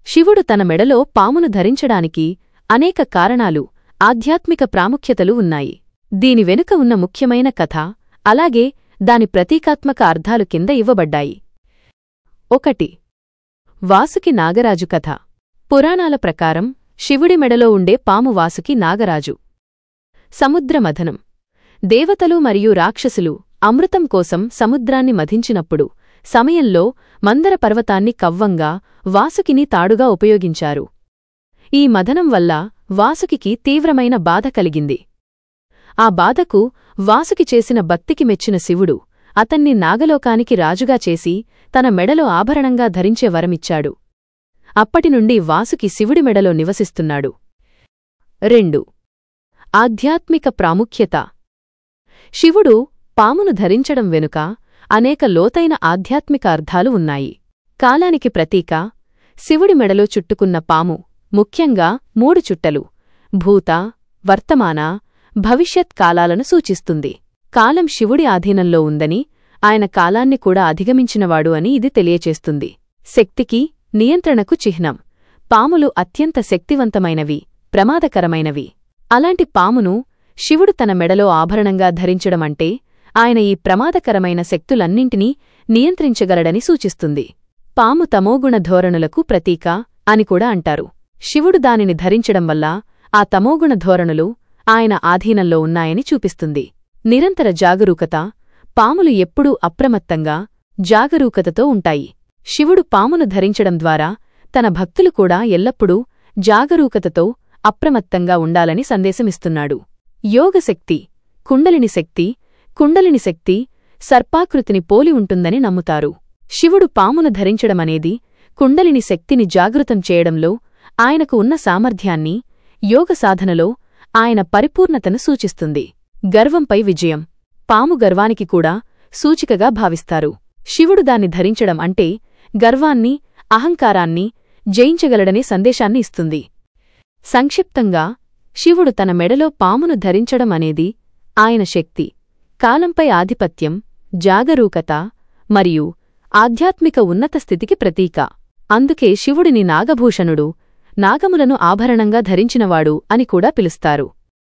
శివుడు తన మెడలో పామును ధరించడానికి అనేక కారణాలు, ఆధ్యాత్మిక ప్రాముఖ్యతలు ఉన్నాయి. దీని వెనుక ఉన్న ముఖ్యమైన కథ, అలాగే దాని ప్రతీకాత్మక అర్థాలు కింద ఇవ్వబడ్డాయి. 1. వాసుకి నాగరాజు కథ. పురాణాల ప్రకారం శివుడి మెడలో ఉండే పాము వాసుకి నాగరాజు. సముద్రమథనం. దేవతలు మరియు రాక్షసులు అమృతం కోసం సముద్రాన్ని మథించినప్పుడు సమయంలో మందర పర్వతాన్ని కవ్వంగా, వాసుకిని తాడుగా ఉపయోగించారు. ఈ మథనం వల్ల వాసుకికి తీవ్రమైన బాధ కలిగింది. ఆ బాధకు వాసుకి చేసిన భక్తికి మెచ్చిన శివుడు అతన్ని నాగలోకానికి రాజుగా చేసి తన మెడలో ఆభరణంగా ధరించే వరమిచ్చాడు. అప్పటినుండి వాసుకి శివుడి మెడలో నివసిస్తున్నాడు. 2. ఆధ్యాత్మిక ప్రాముఖ్యత. శివుడు పామును ధరించడం వెనుక అనేక లోతైన ఆధ్యాత్మిక అర్థాలు ఉన్నాయి. కాలానికి ప్రతీక. శివుడి మెడలో చుట్టుకున్న పాము ముఖ్యంగా 3 చుట్టలు భూత, వర్తమాన, భవిష్యత్ కాలాలను సూచిస్తుంది. కాలం శివుడి ఆధీనంలో ఉందని, ఆయన కాలాన్ని కూడా అధిగమించినవాడు అని ఇది తెలియచేస్తుంది. శక్తికి, నియంత్రణకు చిహ్నం. పాములు అత్యంత శక్తివంతమైనవి, ప్రమాదకరమైనవి. అలాంటి పామును శివుడు తన మెడలో ఆభరణంగా ధరించడమంటే ఆయన ఈ ప్రమాదకరమైన శక్తులన్నింటినీ నియంత్రించగలడని సూచిస్తుంది. పాము తమోగుణ ధోరణులకు ప్రతీక అని కూడా అంటారు. శివుడు దానిని ధరించడం వల్ల ఆ తమోగుణ ధోరణులు ఆయన ఆధీనంలో ఉన్నాయని చూపిస్తుంది. నిరంతర జాగరూకత. పాములు ఎప్పుడూ అప్రమత్తంగా, జాగరూకతతో ఉంటాయి. శివుడు పామును ధరించడం ద్వారా తన భక్తులు కూడా ఎల్లప్పుడూ జాగరూకతతో, అప్రమత్తంగా ఉండాలని సందేశమిస్తున్నాడు. యోగశక్తి. కుండలిని శక్తి. కుండలిని శక్తి సర్పాకృతిని పోలి ఉంటుందని నమ్ముతారు. శివుడు పామును ధరించడమనేది కుండలిని శక్తిని జాగృతం చేయడంలో ఆయనకు ఉన్న సామర్థ్యాన్ని, యోగ సాధనలో ఆయన పరిపూర్ణతను సూచిస్తుంది. గర్వంపై విజయం. పాము గర్వానికి కూడా సూచికగా భావిస్తారు. శివుడు దాన్ని ధరించడం అంటే గర్వాన్ని, అహంకారాన్ని జయించగలడనే సందేశాన్ని ఇస్తుంది. సంక్షిప్తంగా, శివుడు తన మెడలో పామును ధరించడం అనేది ఆయన శక్తి, కాలంపై ఆధిపత్యం, జాగరూకత మరియు ఆధ్యాత్మిక ఉన్నత స్థితికి ప్రతీక. అందుకే శివుడిని నాగభూషణుడు, నాగములను ఆభరణంగా ధరించినవాడు అని కూడా పిలుస్తారు.